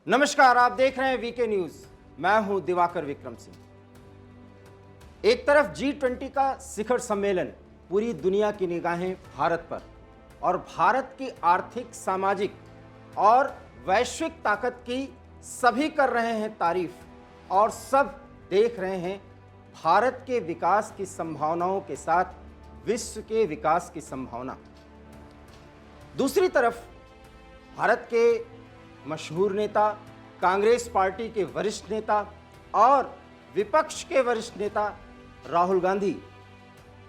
नमस्कार, आप देख रहे हैं वीके न्यूज। मैं हूं दिवाकर विक्रम सिंह। एक तरफ G20 का शिखर सम्मेलन, पूरी दुनिया की निगाहें भारत पर और भारत की आर्थिक, सामाजिक और वैश्विक ताकत की सभी कर रहे हैं तारीफ और सब देख रहे हैं भारत के विकास की संभावनाओं के साथ विश्व के विकास की संभावना। दूसरी तरफ भारत के मशहूर नेता, कांग्रेस पार्टी के वरिष्ठ नेता और विपक्ष के वरिष्ठ नेता राहुल गांधी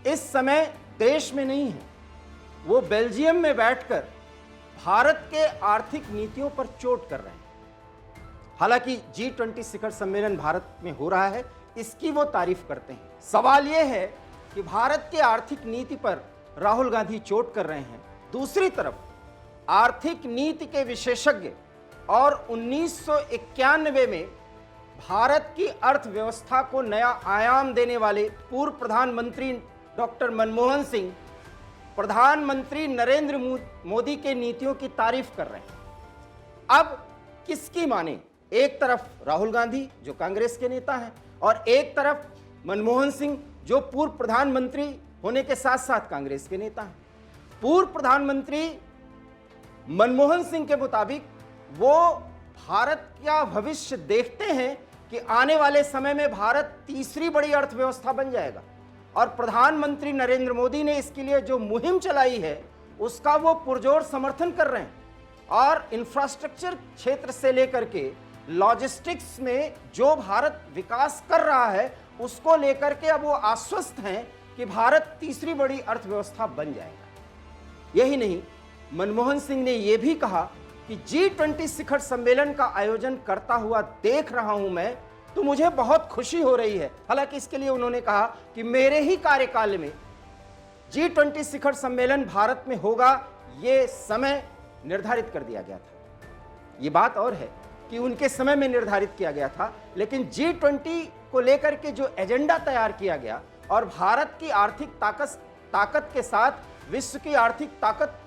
इस समय देश में नहीं है। वो बेल्जियम में बैठकर भारत के आर्थिक नीतियों पर चोट कर रहे हैं। हालांकि G20 शिखर सम्मेलन भारत में हो रहा है, इसकी वो तारीफ करते हैं। सवाल ये है कि भारत की आर्थिक नीति पर राहुल गांधी चोट कर रहे हैं। दूसरी तरफ आर्थिक नीति के विशेषज्ञ और 1991 में भारत की अर्थव्यवस्था को नया आयाम देने वाले पूर्व प्रधानमंत्री डॉक्टर मनमोहन सिंह प्रधानमंत्री नरेंद्र मोदी के नीतियों की तारीफ कर रहे हैं। अब किसकी माने? एक तरफ राहुल गांधी जो कांग्रेस के नेता हैं और एक तरफ मनमोहन सिंह जो पूर्व प्रधानमंत्री होने के साथ साथ कांग्रेस के नेता हैं। पूर्व प्रधानमंत्री मनमोहन सिंह के मुताबिक वो भारत का भविष्य देखते हैं कि आने वाले समय में भारत तीसरी बड़ी अर्थव्यवस्था बन जाएगा और प्रधानमंत्री नरेंद्र मोदी ने इसके लिए जो मुहिम चलाई है उसका वो पुरजोर समर्थन कर रहे हैं। और इंफ्रास्ट्रक्चर क्षेत्र से लेकर के लॉजिस्टिक्स में जो भारत विकास कर रहा है उसको लेकर के अब वो आश्वस्त हैं कि भारत तीसरी बड़ी अर्थव्यवस्था बन जाएगा। यही नहीं, मनमोहन सिंह ने यह भी कहा कि G20 शिखर सम्मेलन का आयोजन करता हुआ देख रहा हूं मैं, तो मुझे बहुत खुशी हो रही है। हालांकि इसके लिए उन्होंने कहा कि मेरे ही कार्यकाल में G20 शिखर सम्मेलन भारत में होगा, ये समय निर्धारित कर दिया गया था। ये बात और है कि उनके समय में निर्धारित किया गया था, लेकिन G20 को लेकर के जो एजेंडा तैयार किया गया और भारत की आर्थिक ताकत के साथ विश्व की आर्थिक ताकत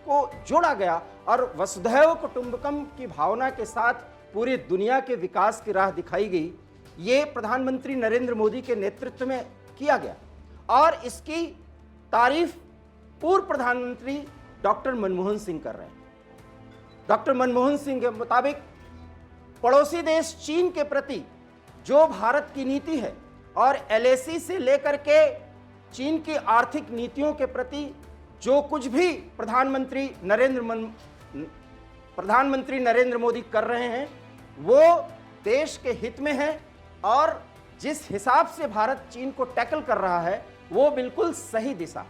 को जोड़ा गया और वसुधैव कुटुंबकम की भावना के साथ पूरी दुनिया के विकास की राह दिखाई गई। ये प्रधानमंत्री नरेंद्र मोदी के नेतृत्व में किया गया और इसकी तारीफ पूर्व प्रधानमंत्री डॉक्टर मनमोहन सिंह कर रहे हैं। डॉक्टर मनमोहन सिंह के मुताबिक पड़ोसी देश चीन के प्रति जो भारत की नीति है और LAC से लेकर के चीन की आर्थिक नीतियों के प्रति जो कुछ भी प्रधानमंत्री नरेंद्र मोदी कर रहे हैं वो देश के हित में है और जिस हिसाब से भारत चीन को टैकल कर रहा है वो बिल्कुल सही दिशा।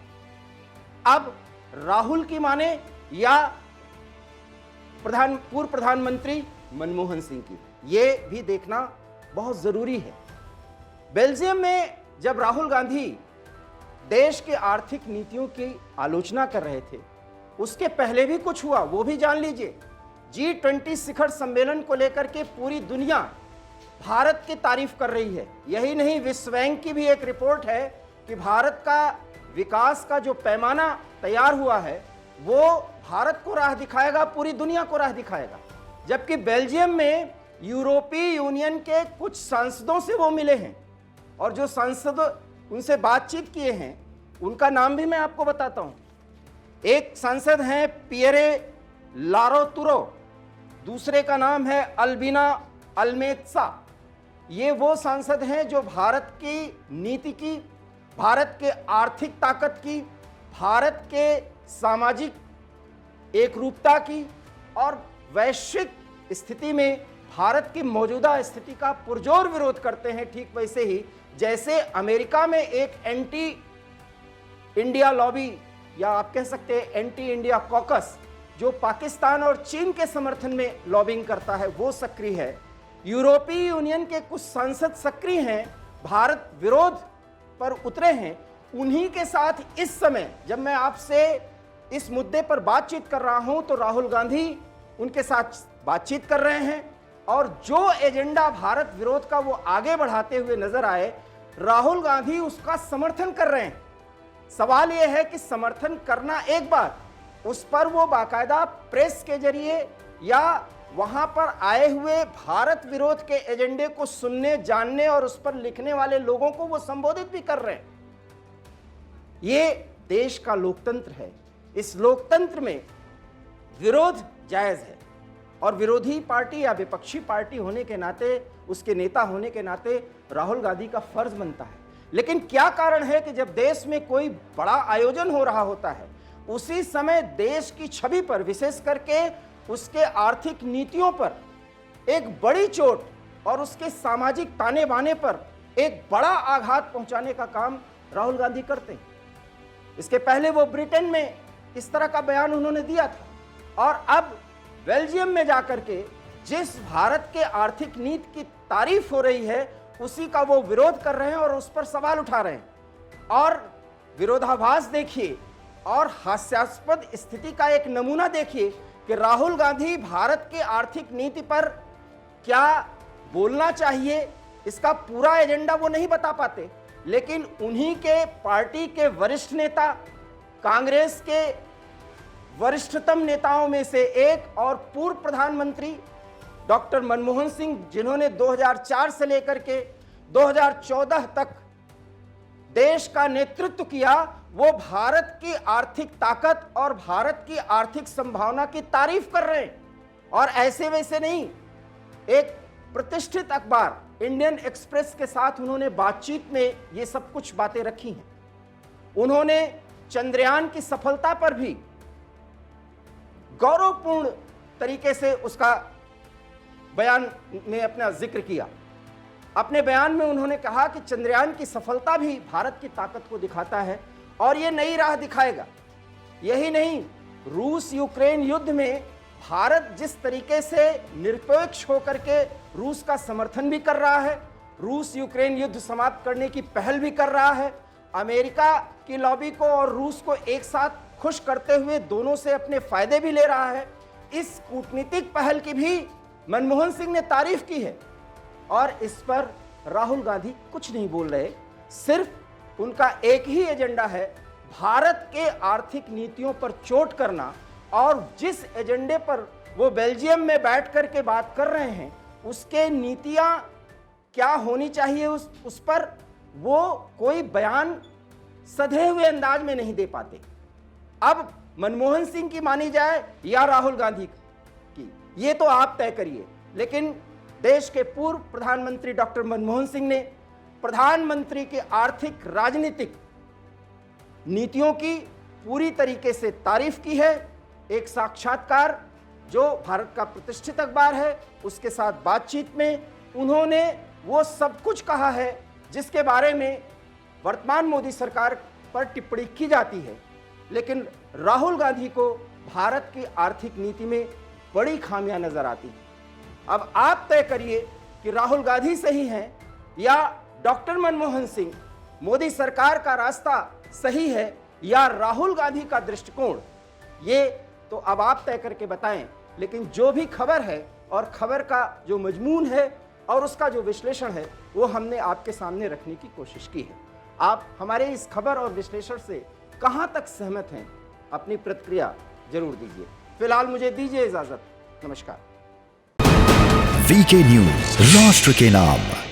अब राहुल की माने या पूर्व प्रधानमंत्री मनमोहन सिंह की, ये भी देखना बहुत जरूरी है। बेल्जियम में जब राहुल गांधी देश के आर्थिक नीतियों की आलोचना कर रहे थे, उसके पहले भी कुछ हुआ, वो भी जान लीजिए। G20 शिखर सम्मेलन को लेकर के पूरी दुनिया भारत की तारीफ कर रही है। यही नहीं, विश्व बैंक की भी एक रिपोर्ट है कि भारत का विकास का जो पैमाना तैयार हुआ है वो भारत को राह दिखाएगा, पूरी दुनिया को राह दिखाएगा। जबकि बेल्जियम में यूरोपीय यूनियन के कुछ सांसदों से वो मिले हैं और जो सांसद उनसे बातचीत किए हैं उनका नाम भी मैं आपको बताता हूं। एक सांसद हैं पियरे लारोतुरो, दूसरे का नाम है अल्बिना अल्मेत्सा। ये वो सांसद हैं जो भारत की नीति की, भारत के आर्थिक ताकत की, भारत के सामाजिक एकरूपता की और वैश्विक स्थिति में भारत की मौजूदा स्थिति का पुरजोर विरोध करते हैं। ठीक वैसे ही जैसे अमेरिका में एक एंटी इंडिया लॉबी या आप कह सकते हैं एंटी इंडिया कॉकस जो पाकिस्तान और चीन के समर्थन में लॉबिंग करता है वो सक्रिय है। यूरोपीय यूनियन के कुछ सांसद सक्रिय हैं, भारत विरोध पर उतरे हैं। उन्हीं के साथ इस समय जब मैं आपसे इस मुद्दे पर बातचीत कर रहा हूं तो राहुल गांधी उनके साथ बातचीत कर रहे हैं और जो एजेंडा भारत विरोध का वो आगे बढ़ाते हुए नजर आए, राहुल गांधी उसका समर्थन कर रहे हैं। सवाल यह है कि समर्थन करना एक बात, उस पर वो बाकायदा प्रेस के जरिए या वहां पर आए हुए भारत विरोध के एजेंडे को सुनने, जानने और उस पर लिखने वाले लोगों को वो संबोधित भी कर रहे हैं। ये देश का लोकतंत्र है। इस लोकतंत्र में विरोध जायज है और विरोधी पार्टी या विपक्षी पार्टी होने के नाते, उसके नेता होने के नाते राहुल गांधी का फर्ज बनता है। लेकिन क्या कारण है कि जब देश में कोई बड़ा आयोजन हो रहा होता है, उसी समय देश की छवि पर, विशेष करके उसके आर्थिक नीतियों पर एक बड़ी चोट और उसके सामाजिक ताने बाने पर एक बड़ा आघात पहुंचाने का काम राहुल गांधी करते हैं। इसके पहले वो ब्रिटेन में इस तरह का बयान उन्होंने दिया था और अब बेल्जियम में जाकर के जिस भारत के आर्थिक नीति की तारीफ हो रही है, उसी का वो विरोध कर रहे हैं और उस पर सवाल उठा रहे हैं। और विरोधाभास देखिए और हास्यास्पद स्थिति का एक नमूना देखिए कि राहुल गांधी भारत की आर्थिक नीति पर क्या बोलना चाहिए, इसका पूरा एजेंडा वो नहीं बता पाते। लेकिन उन्हीं के पार्टी के वरिष्ठ नेता, कांग्रेस के वरिष्ठतम नेताओं में से एक और पूर्व प्रधानमंत्री डॉक्टर मनमोहन सिंह, जिन्होंने 2004 से लेकर के 2014 तक देश का नेतृत्व किया, वो भारत की आर्थिक ताकत और भारत की आर्थिक संभावना की तारीफ कर रहे हैं। और ऐसे वैसे नहीं, एक प्रतिष्ठित अखबार इंडियन एक्सप्रेस के साथ उन्होंने बातचीत में ये सब कुछ बातें रखी हैं। उन्होंने चंद्रयान की सफलता पर भी गौरवपूर्ण तरीके से उसका बयान में अपना जिक्र किया। अपने बयान में उन्होंने कहा कि चंद्रयान की सफलता भी भारत की ताकत को दिखाता है और ये नई राह दिखाएगा। यही नहीं, रूस यूक्रेन युद्ध में भारत जिस तरीके से निरपेक्ष होकर के रूस का समर्थन भी कर रहा है, रूस यूक्रेन युद्ध समाप्त करने की पहल भी कर रहा है, अमेरिका की लॉबी को और रूस को एक साथ खुश करते हुए दोनों से अपने फायदे भी ले रहा है, इस कूटनीतिक पहल की भी मनमोहन सिंह ने तारीफ की है। और इस पर राहुल गांधी कुछ नहीं बोल रहे। सिर्फ उनका एक ही एजेंडा है, भारत के आर्थिक नीतियों पर चोट करना। और जिस एजेंडे पर वो बेल्जियम में बैठ कर के बात कर रहे हैं, उसके नीतियां क्या होनी चाहिए, उस पर वो कोई बयान सधे हुए अंदाज में नहीं दे पाते। अब मनमोहन सिंह की मानी जाए या राहुल गांधी की, ये तो आप तय करिए। लेकिन देश के पूर्व प्रधानमंत्री डॉक्टर मनमोहन सिंह ने प्रधानमंत्री की आर्थिक राजनीतिक नीतियों की पूरी तरीके से तारीफ की है। एक साक्षात्कार जो भारत का प्रतिष्ठित अखबार है, उसके साथ बातचीत में उन्होंने वो सब कुछ कहा है जिसके बारे में वर्तमान मोदी सरकार पर टिप्पणी की जाती है। लेकिन राहुल गांधी को भारत की आर्थिक नीति में बड़ी खामियां नजर आती हैं। अब आप तय करिए कि राहुल गांधी सही हैं या डॉक्टर मनमोहन सिंह, मोदी सरकार का रास्ता सही है या राहुल गांधी का दृष्टिकोण, ये तो अब आप तय करके बताएं। लेकिन जो भी खबर है और खबर का जो मजमून है और उसका जो विश्लेषण है, वो हमने आपके सामने रखने की कोशिश की है। आप हमारे इस खबर और विश्लेषण से कहां तक सहमत हैं, अपनी प्रतिक्रिया जरूर दीजिए। फिलहाल मुझे दीजिए इजाजत। नमस्कार। वीके न्यूज, राष्ट्र के नाम।